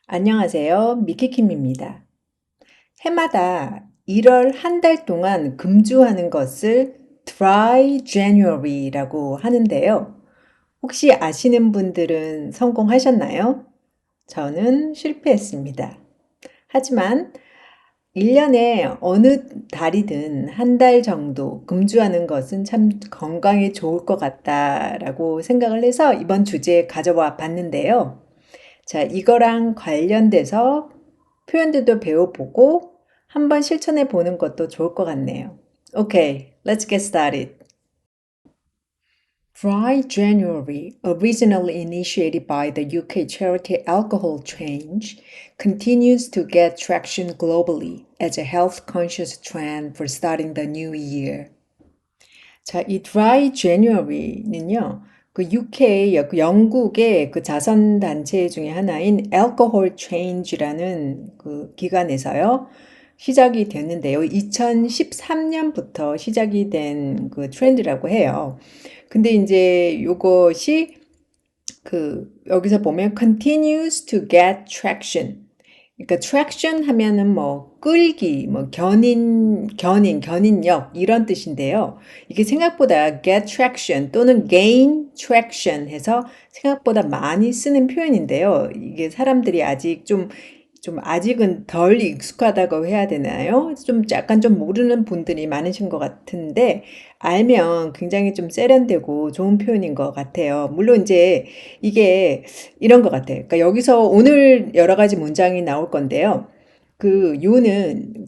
안녕하세요. 미키킴입니다. 해마다 1월 한 달 동안 금주하는 것을 Dry January라고 하는데요. 혹시 아시는 분들은 성공하셨나요? 저는 실패했습니다. 하지만 1년에 어느 달이든 한 달 정도 금주하는 것은 참 건강에 좋을 것 같다라고 생각을 해서 이번 주제에 가져와 봤는데요. 자, 이거랑 관련돼서 표현들도 배워보고 한번 실천해 보는 것도 좋을 것 같네요. Okay, let's get started. Dry January, originally initiated by the UK charity Alcohol Change, continues to get traction globally as a health-conscious trend for starting the new year. 자, 이 Dry January는요, 그 UK, 영국의 그 자선단체 중에 하나인 Alcohol Change라는 그 기관에서요, 시작이 됐는데요. 2013년부터 시작이 된 그 트렌드라고 해요. 근데 이제 요것이 여기서 보면 continues to get traction. 그러니까 traction 하면은 뭐 끌기, 뭐 견인력 이런 뜻인데요. 이게 생각보다 get traction 또는 gain traction 해서 생각보다 많이 쓰는 표현인데요. 이게 사람들이 아직 좀 아직은 덜 익숙하다고 해야 되나요? 좀 약간 좀 모르는 분들이 많으신 것 같은데 알면 굉장히 좀 세련되고 좋은 표현인 것 같아요. 물론 이제 이게 이런 것 같아요. 그러니까 여기서 오늘 여러 가지 문장이 나올 건데요. 요는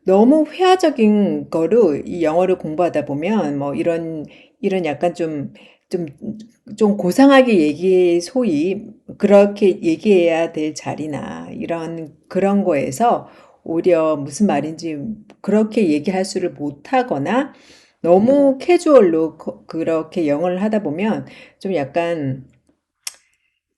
너무 회화적인 거로 이 영어를 공부하다 보면 뭐 이런 약간 좀, 좀 고상하게 소위 그렇게 얘기해야 될 자리나 그런 거에서 오히려 무슨 말인지 그렇게 얘기할 수를 못하거나 너무 캐주얼로 그렇게 영어를 하다 보면 좀 약간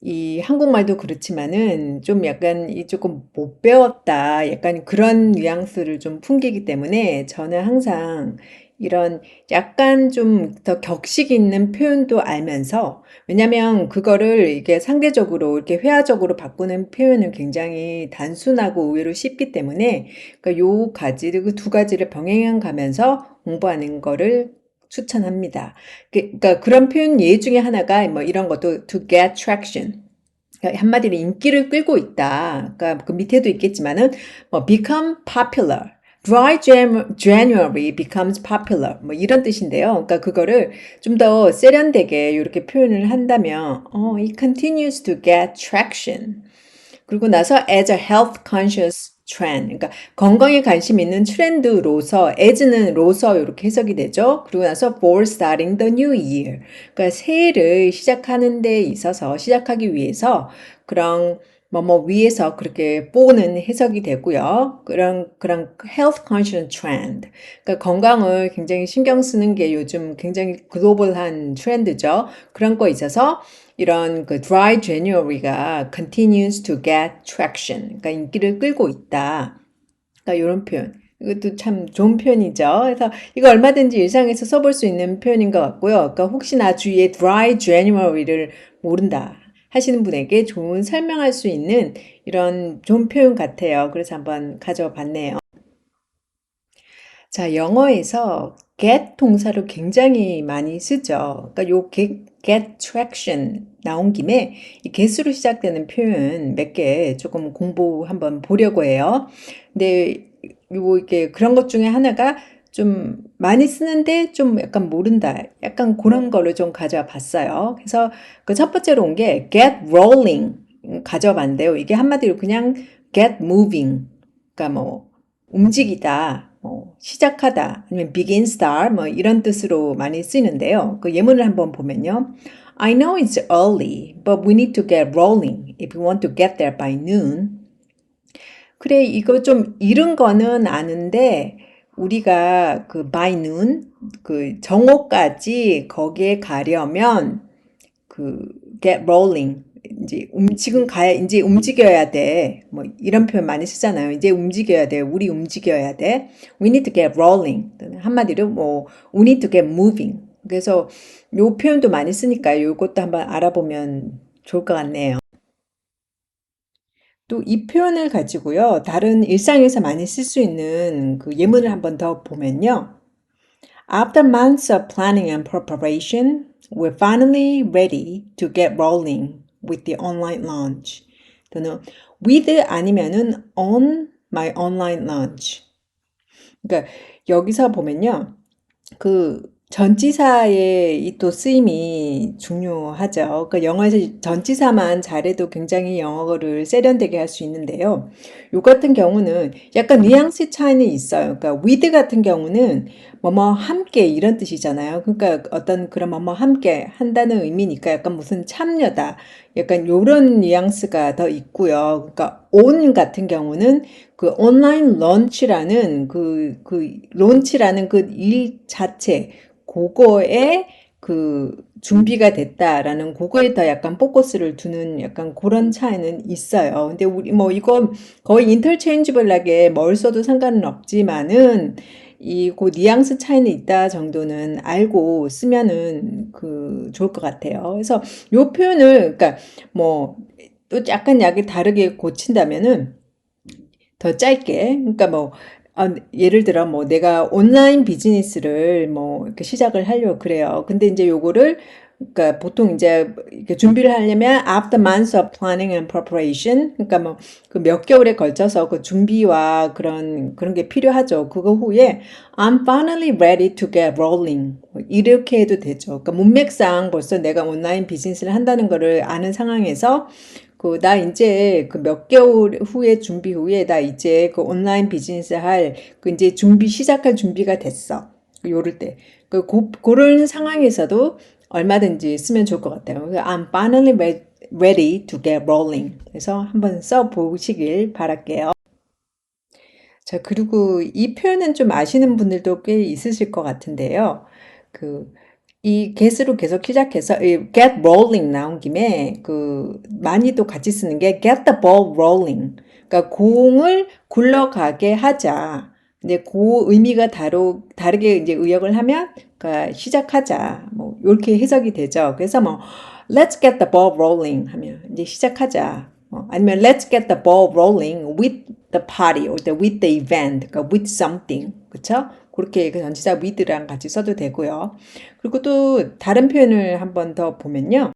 이 한국말도 그렇지만은 좀 약간 이 조금 못 배웠다. 약간 그런 뉘앙스를 좀 풍기기 때문에 저는 항상 이런 약간 좀 더 격식 있는 표현도 알면서 왜냐면 그거를 이게 상대적으로 이렇게 회화적으로 바꾸는 표현은 굉장히 단순하고 의외로 쉽기 때문에 그러니까 그 두 가지를 병행해 가면서 공부하는 거를 추천합니다. 그러니까 그런 표현 예 중에 하나가 뭐 이런 것도 to get traction. 그러니까 한마디로 인기를 끌고 있다. 그러니까 그 밑에도 있겠지만은 뭐 become popular. January becomes popular. 뭐 이런 뜻인데요. 그러니까 그거를 좀 더 세련되게 이렇게 표현을 한다면 it continues to get traction. 그리고 나서 as a health conscious trend. 그러니까 건강에 관심 있는 트렌드로서 as는 로서 이렇게 해석이 되죠. 그리고 나서 for starting the new year. 그러니까 새해를 시작하는 데 있어서 시작하기 위해서 그런 위에서 그렇게 보는 해석이 되고요. 그런 health conscious trend. 그러니까 건강을 굉장히 신경 쓰는 게 요즘 굉장히 글로벌한 트렌드죠. 그런 거 있어서 이런 그 dry January가 continues to get traction. 그러니까 인기를 끌고 있다. 그러니까 이런 표현. 이것도 참 좋은 표현이죠. 그래서 이거 얼마든지 일상에서 써볼 수 있는 표현인 것 같고요. 그러니까 혹시나 주위에 dry January를 모른다 하시는 분에게 좋은 설명할 수 있는 이런 좋은 표현 같아요. 그래서 한번 가져와 봤네요. 자, 영어에서 get 동사로 굉장히 많이 쓰죠. 그러니까 get traction 나온 김에 이 get으로 시작되는 표현 몇 개 조금 공부 한번 보려고 해요. 근데 이게 그런 것 중에 하나가 좀 많이 쓰는데 좀 약간 모른다. 약간 그런 거를 좀 가져와 봤어요. 그래서 그 첫 번째로 온 게 get rolling 가져와 봤는데요. 이게 한마디로 그냥 get moving. 그러니까 뭐 움직이다, 시작하다, 아니면 begin, start, 뭐 이런 뜻으로 많이 쓰이는데요. 그 예문을 한번 보면요. I know it's early, but we need to get rolling if we want to get there by noon. 그래, 이거 좀 이른 거는 아는데, 우리가 그 by noon, 그 정오까지 거기에 가려면 그 get rolling 이제 움직여야 돼. 뭐 이런 표현 많이 쓰잖아요. 이제 움직여야 돼. 우리 움직여야 돼. We need to get rolling. 한마디로 뭐 we need to get moving. 그래서 요 표현도 많이 쓰니까 요것도 한번 알아보면 좋을 것 같네요. 또 이 표현을 가지고요. 다른 일상에서 많이 쓸 수 있는 그 예문을 한번 더 보면요. After months of planning and preparation, we're finally ready to get rolling with the online launch. 또는 with 아니면은 on my online launch. 그러니까 여기서 보면요. 그 전치사의 이 또 쓰임이 중요하죠. 그러니까 영어에서 전치사만 잘해도 굉장히 영어를 세련되게 할 수 있는데요. 요 같은 경우는 약간 뉘앙스 차이는 있어요. 그러니까 with 같은 경우는 뭐뭐 함께 이런 뜻이잖아요. 그러니까 어떤 그런 뭐뭐 함께 한다는 의미니까 약간 무슨 참여다. 약간 요런 뉘앙스가 더 있고요. 그러니까 on 같은 경우는 그 온라인 런치라는 론치라는 그 일 자체, 그거에 그 준비가 됐다라는 그거에 더 약간 포커스를 두는 약간 그런 차이는 있어요. 근데 우리 뭐 이거 거의 인터체인지블하게 뭘 써도 상관은 없지만은 그 뉘앙스 차이는 있다 정도는 알고 쓰면은 그 좋을 것 같아요. 그래서 요 표현을 그러니까 뭐 또 약간 약을 다르게 고친다면은 더 짧게 그러니까 뭐 예를 들어 뭐 내가 온라인 비즈니스를 뭐 이렇게 시작을 하려고 그래요. 근데 이제 요거를 그러니까 보통 이제 이렇게 준비를 하려면 after months of planning and preparation 그러니까 뭐 그 몇 개월에 걸쳐서 그 준비와 그런 게 필요하죠. 그거 후에 I'm finally ready to get rolling 이렇게 해도 되죠. 그러니까 문맥상 벌써 내가 온라인 비즈니스를 한다는 거를 아는 상황에서 나 이제 그 몇 개월 후에 준비 후에 나 이제 그 온라인 비즈니스 그 이제 시작할 준비가 됐어. 요럴 때. 그런 상황에서도 얼마든지 쓰면 좋을 것 같아요. I'm finally ready to get rolling. 그래서 한번 써보시길 바랄게요. 자, 그리고 이 표현은 좀 아시는 분들도 꽤 있으실 것 같은데요. 이 get으로 계속 시작해서 이 get rolling 나온 김에 많이 또 같이 쓰는 게 get the ball rolling. 그러니까 공을 굴러가게 하자. 근데 그 의미가 다르게 이제 의역을 하면 그러니까 시작하자. 뭐 이렇게 해석이 되죠. 그래서 뭐 let's get the ball rolling 하면 이제 시작하자. 아니면 let's get the ball rolling with the party or with the event. 그러니까 with something. 그렇죠? 그렇게 그 전치사 with랑 같이 써도 되고요. 그리고 또 다른 표현을 한번 더 보면요.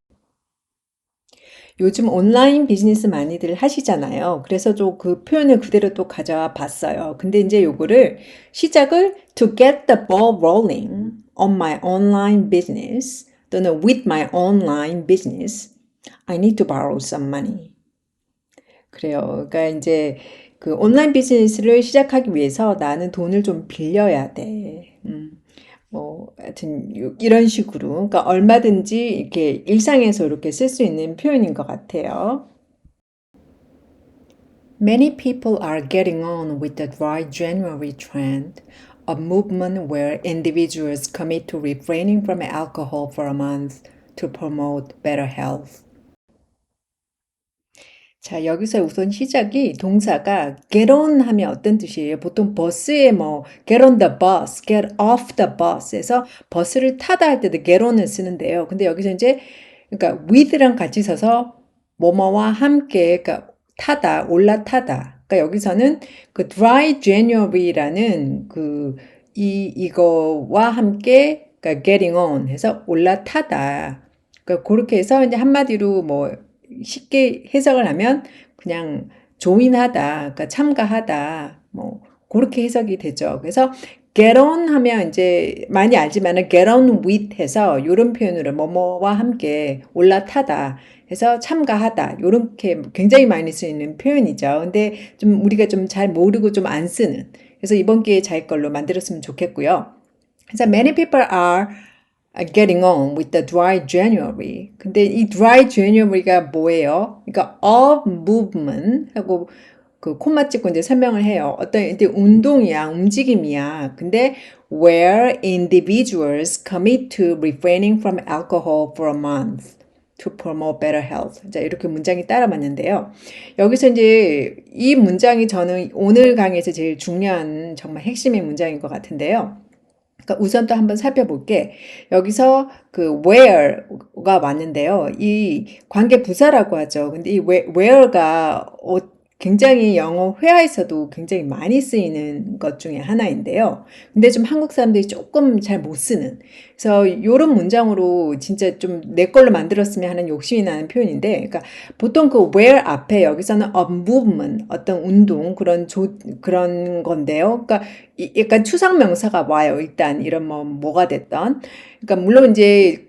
요즘 온라인 비즈니스 많이들 하시잖아요. 그래서 좀 그 표현을 그대로 또 가져와 봤어요. 근데 이제 요거를 시작을 to get the ball rolling on my online business 또는 with my online business, I need to borrow some money. 그래요. 그러니까 이제 그 온라인 비즈니스를 시작하기 위해서 나는 돈을 좀 빌려야 돼. 뭐 하여튼 이런 식으로 그러니까 얼마든지 이렇게 일상에서 이렇게 쓸 수 있는 표현인 것 같아요. Many people are getting on with the dry January trend, a movement where individuals commit to refraining from alcohol for a month to promote better health. 자, 여기서 우선 시작이 동사가 get on 하면 어떤 뜻이에요? 보통 버스에 뭐 get on the bus, get off the bus에서 버스를 타다 할 때도 get on을 쓰는데요. 근데 여기서 이제 그러니까 with랑 같이 써서 뭐뭐와 함께 그러니까 타다, 올라타다. 그러니까 여기서는 그 dry January라는 이거와 함께 그러니까 getting on 해서 올라타다. 그러니까 그렇게 해서 이제 한마디로 뭐 쉽게 해석을 하면 그냥 조인하다, 그러니까 참가하다, 뭐 그렇게 해석이 되죠. 그래서 get on 하면 이제 많이 알지만은 get on with 해서 이런 표현으로 뭐뭐와 함께 올라타다 해서 참가하다 이렇게 굉장히 많이 쓰이는 표현이죠. 근데 좀 우리가 좀 잘 모르고 좀 안 쓰는. 그래서 이번 기회에 자기 걸로 만들었으면 좋겠고요. 그래서 many people are getting on with the dry January. 근데 이 dry January가 뭐예요? 그러니까 of movement 하고 그 콤마 찍고 이제 설명을 해요. 어떤 이제 운동이야, 움직임이야. 근데 where individuals commit to refraining from alcohol for a month to promote better health. 자, 이렇게 문장이 따라맞는데요. 여기서 이제 이 문장이 저는 오늘 강의에서 제일 중요한 정말 핵심의 문장인 것 같은데요. 그러니까 우선 또 한번 살펴볼게. 여기서 그 where가 왔는데요. 이 관계 부사라고 하죠. 근데 이 where가 굉장히 영어 회화에서도 굉장히 많이 쓰이는 것 중에 하나인데요. 근데 좀 한국 사람들이 조금 잘 못 쓰는. 그래서 요런 문장으로 진짜 좀 내 걸로 만들었으면 하는 욕심이 나는 표현인데, 그러니까 보통 그 where 앞에 여기서는 a movement, 어떤 운동, 그런 건데요. 그러니까 약간 추상명사가 와요. 일단 이런 뭐가 됐던. 그러니까 물론 이제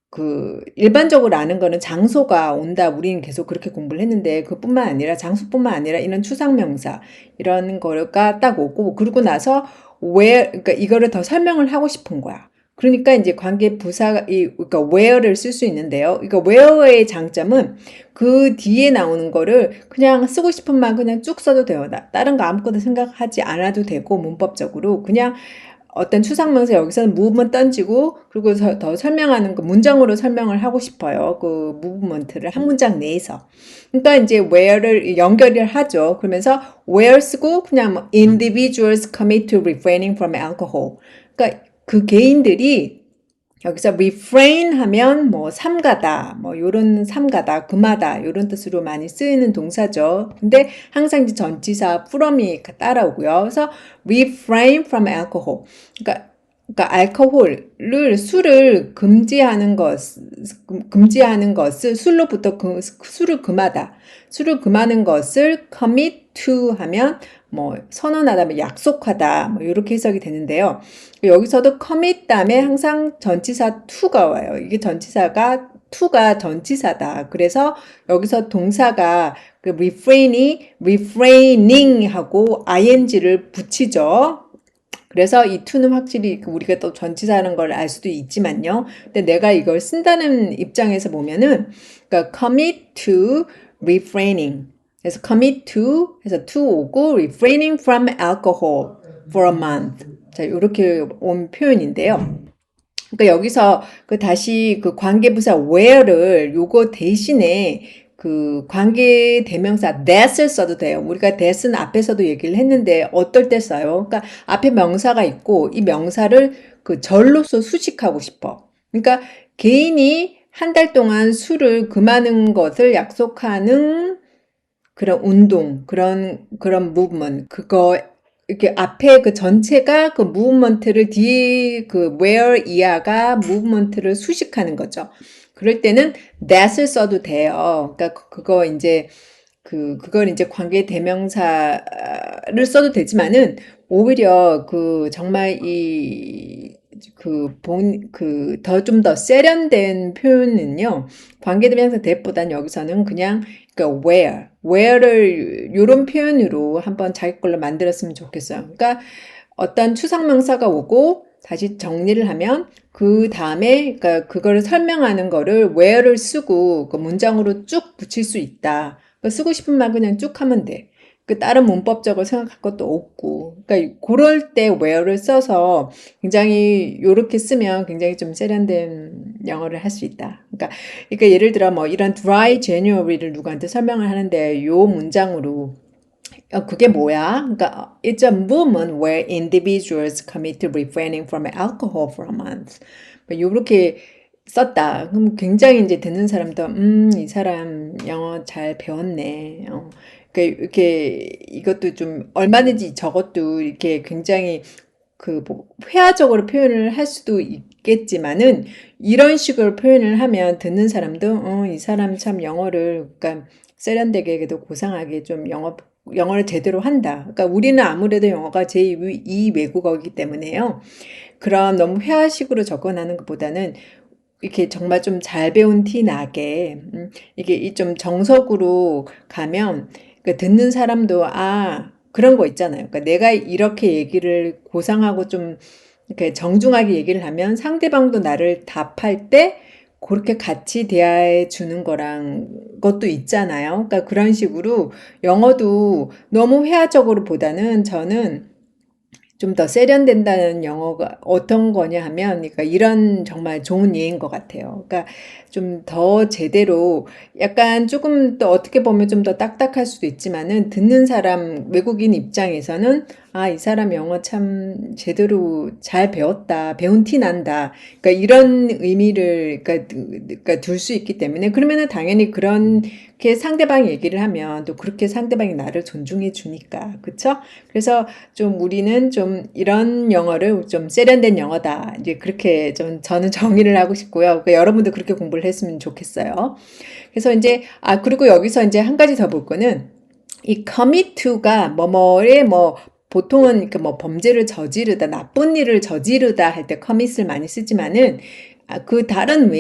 그 일반적으로 아는 거는 장소가 온다. 우리는 계속 그렇게 공부를 했는데 그뿐만 아니라 장소뿐만 아니라 이런 추상명사 이런 거가 딱 오고 그러고 나서 그러니까 이거를 더 설명을 하고 싶은 거야. 그러니까 이제 관계 부사 그러니까 where를 쓸 수 있는데요. 그러니까 where의 장점은 그 뒤에 나오는 거를 그냥 쓰고 싶은 만 그냥 쭉 써도 돼요. 다른 거 아무것도 생각하지 않아도 되고 문법적으로 그냥 어떤 추상명사 여기서는 무브먼트 던지고 그리고 더 설명하는 거 문장으로 설명을 하고 싶어요. 그 무브먼트를 한 문장 내에서. 그러니까 이제 where를 연결을 하죠. 그러면서 where 쓰고 그냥 뭐 individuals commit to refraining from alcohol. 그러니까 그 개인들이 여기서 refrain 하면 뭐 삼가다, 뭐 요런 삼가다, 금하다 요런 뜻으로 많이 쓰이는 동사죠. 근데 항상 이제 전치사 from이 따라오고요. 그래서 refrain from alcohol. 그러니까 알코올을 술을 금지하는 것을 술로부터 술을 금하다. 술을 금하는 것을 commit to 하면 뭐 선언하다, 뭐 약속하다, 뭐 이렇게 해석이 되는데요. 여기서도 commit 다음에 항상 전치사 to가 와요. 이게 전치사가 to가 전치사다. 그래서 여기서 동사가 그 refraining 하고 ing를 붙이죠. 그래서 이 to는 확실히 우리가 또 전치사라는 걸 알 수도 있지만요. 근데 내가 이걸 쓴다는 입장에서 보면은, 그러니까 commit to refraining. 그래서 commit to 해서 to 오고 refraining from alcohol for a month. 자, 이렇게 온 표현인데요. 그러니까 여기서 다시 그 관계부사 where를 요거 대신에 그 관계 대명사 that을 써도 돼요. 우리가 that은 앞에서도 얘기를 했는데 어떨 때 써요? 그러니까 앞에 명사가 있고 이 명사를 그 절로서 수식하고 싶어. 그러니까 개인이 한 달 동안 술을 금하는 것을 약속하는 그런 운동, 그런 무브먼트, 그거, 이렇게 앞에 그 전체가 그 무브먼트를 뒤에 그 where 이하가 무브먼트를 수식하는 거죠. 그럴 때는 that을 써도 돼요. 그러니까 그거 이제 그걸 이제 관계 대명사를 써도 되지만은 오히려 그 정말 좀 더 세련된 표현은요, 관계 대명사 that보단 여기서는 그냥 그러니까 where를 요런 표현으로 한번 자기 걸로 만들었으면 좋겠어요. 그러니까 어떤 추상명사가 오고 다시 정리를 하면 그 다음에 그러니까 그거를 설명하는 거를 where를 쓰고 그 문장으로 쭉 붙일 수 있다. 그러니까 쓰고 싶은 말 그냥 쭉 하면 돼. 그 다른 문법적으로 생각할 것도 없고. 그러니까 그럴 때 where를 써서 굉장히 요렇게 쓰면 굉장히 좀 세련된 영어를 할 수 있다. 그러니까 예를 들어 뭐 이런 dry January를 누구한테 설명을 하는데 요 문장으로 그게 뭐야? 그러니까 it's a movement where individuals commit to refraining from alcohol for a month. 요렇게 썼다. 그럼 굉장히 이제 듣는 사람도 이 사람 영어 잘 배웠네. 그러니까 이렇게 이것도 좀 얼마든지 저것도 이렇게 굉장히 뭐 회화적으로 표현을 할 수도 있겠지만은 이런 식으로 표현을 하면 듣는 사람도 이 사람 참 영어를 그러니까 세련되게 그래도 고상하게 좀 영어를 제대로 한다. 그러니까 우리는 아무래도 영어가 제2 외국어이기 때문에요. 그런 너무 회화식으로 접근하는 것보다는 이렇게 정말 좀 잘 배운 티 나게 이게 좀 정석으로 가면 그러니까 듣는 사람도 그런 거 있잖아요. 그러니까 내가 이렇게 얘기를 고상하고 좀 이렇게 정중하게 얘기를 하면 상대방도 나를 답할 때 그렇게 같이 대화해 주는 거랑 것도 있잖아요. 그러니까 그런 식으로 영어도 너무 회화적으로 보다는 저는 좀 더 세련된다는 영어가 어떤 거냐 하면, 그러니까 이런 정말 좋은 예인 것 같아요. 그러니까 좀 더 제대로, 약간 조금 더 어떻게 보면 좀 더 딱딱할 수도 있지만은, 듣는 사람, 외국인 입장에서는, 이 사람 영어 참 제대로 잘 배웠다, 배운 티 난다. 그러니까 이런 의미를, 그러니까 둘 수 있기 때문에, 그러면은 당연히 이렇게 상대방이 얘기를 하면 또 그렇게 상대방이 나를 존중해 주니까. 그쵸? 그래서 좀 우리는 좀 이런 영어를 좀 세련된 영어다. 이제 그렇게 좀 저는 정의를 하고 싶고요. 그러니까 여러분도 그렇게 공부를 했으면 좋겠어요. 그래서 이제, 그리고 여기서 이제 한 가지 더 볼 거는 이 commit to가 뭐뭐에 뭐 보통은 그 뭐 범죄를 저지르다, 나쁜 일을 저지르다 할 때 commit을 많이 쓰지만은 그 다른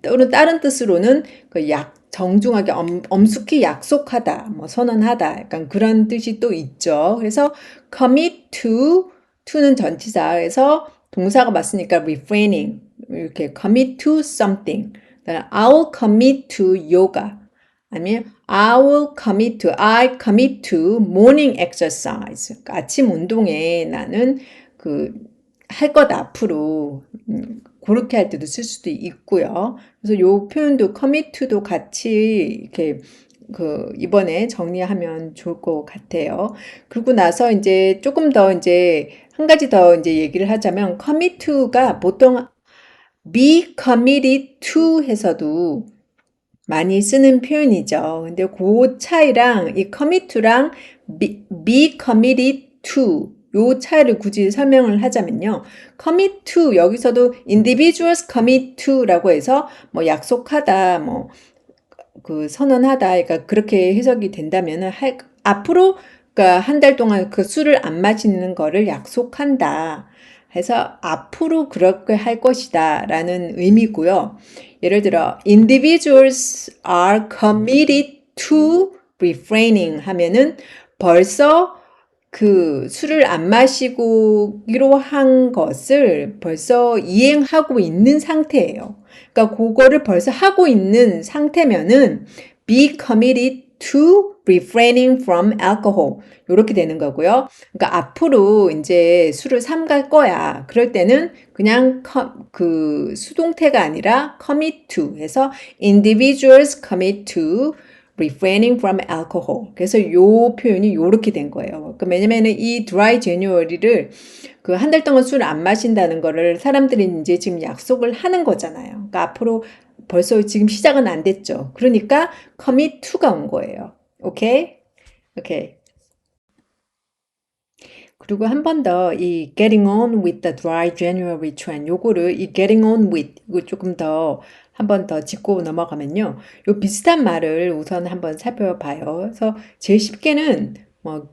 또는 다른 뜻으로는 그 정중하게 엄숙히 약속하다, 뭐 선언하다, 약간 그런 뜻이 또 있죠. 그래서 commit to는 전치사에서 동사가 맞으니까 refraining 이렇게 commit to something. I'll commit to yoga. 아니면 I commit to morning exercise. 그러니까 아침 운동에 나는 할 것 앞으로 그렇게 할 때도 쓸 수도 있고요. 그래서 요 표현도 commit to도 같이 이렇게 이번에 정리하면 좋을 것 같아요. 그리고 나서 이제 조금 더 이제 한 가지 더 이제 얘기를 하자면 commit to가 보통 be committed to 해서도 많이 쓰는 표현이죠. 근데 그 차이랑 이 commit to랑 be committed to 요 차이를 굳이 설명을 하자면요. commit to 여기서도 individuals commit to라고 해서 뭐 약속하다, 뭐 선언하다, 그러니까 그렇게 해석이 된다면은 앞으로 그러니까 한 달 동안 그 술을 안 마시는 거를 약속한다. 해서 앞으로 그렇게 할 것이다 라는 의미고요. 예를 들어 individuals are committed to refraining 하면은 벌써 술을 안 마시기로 한 것을 벌써 이행하고 있는 상태예요. 그러니까 그거를 벌써 하고 있는 상태면은 be committed to refraining from alcohol 이렇게 되는 거고요. 그러니까 앞으로 이제 술을 삼갈 거야. 그럴 때는 그냥 수동태가 아니라 commit to 해서 individuals commit to refraining from alcohol. 그래서 요 표현이 요렇게 된 거예요. 왜냐면은 이 dry January를 한 달 동안 술을 안 마신다는 거를 사람들이 이제 지금 약속을 하는 거잖아요. 그러니까 앞으로 벌써 지금 시작은 안 됐죠. 그러니까 commit to가 온 거예요. 오케이? 오케이. 그리고 한 번 더 이 getting on with the dry January trend 요거를 이 getting on with 이거 조금 더 한 번 더 짚고 넘어가면요. 요 비슷한 말을 우선 한번 살펴봐요. 그래서 제일 쉽게는 뭐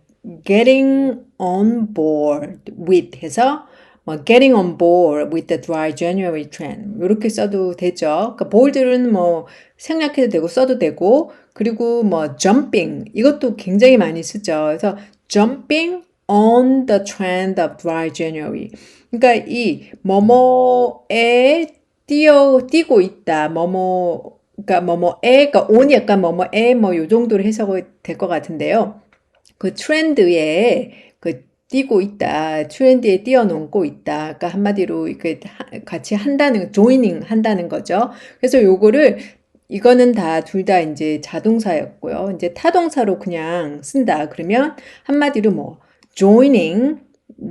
getting on board with 해서 뭐 getting on board with the dry January trend 이렇게 써도 되죠. 그러니까 bold는 뭐 생략해도 되고 써도 되고 그리고 뭐 jumping 이것도 굉장히 많이 쓰죠. 그래서 jumping on the trend of dry January. 그러니까 이 뭐뭐에 뛰고 있다. 그러니까 뭐뭐에, 그러니까 on이 약간 뭐뭐에 뭐 요 정도로 해석이 될 것 같은데요. 그 트렌드에 뛰고 있다. 트렌드에 뛰어넘고 있다. 그러니까 한마디로 이렇게 같이 조이닝 한다는 거죠. 그래서 요거를 이거는 둘 다 이제 자동사였고요. 이제 타동사로 그냥 쓴다. 그러면 한마디로 뭐 joining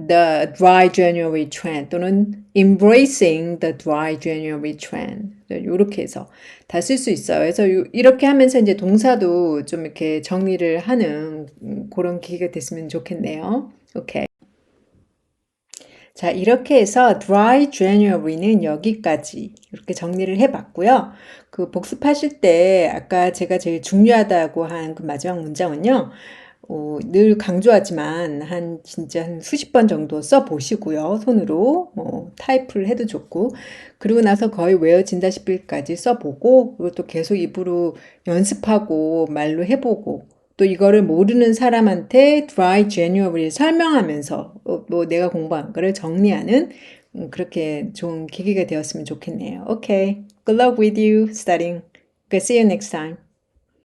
the dry January trend 또는 embracing the dry January trend 이렇게 해서 다 쓸 수 있어요. 그래서 이렇게 하면서 이제 동사도 좀 이렇게 정리를 하는 그런 기회가 됐으면 좋겠네요. 오케이. 자, 이렇게 해서 dry January는 여기까지 이렇게 정리를 해봤고요. 복습하실 때 아까 제가 제일 중요하다고 한 그 마지막 문장은요. 늘 강조하지만 진짜 한 수십 번 정도 써보시고요. 손으로 타이프를 해도 좋고 그리고 나서 거의 외워진다시피까지 써보고 그리고 또 계속 입으로 연습하고 말로 해보고 또 이거를 모르는 사람한테 dry January를 설명하면서 뭐 내가 공부한 거를 정리하는 그렇게 좋은 계기가 되었으면 좋겠네요. Okay, good luck with you studying. Okay, see you next time.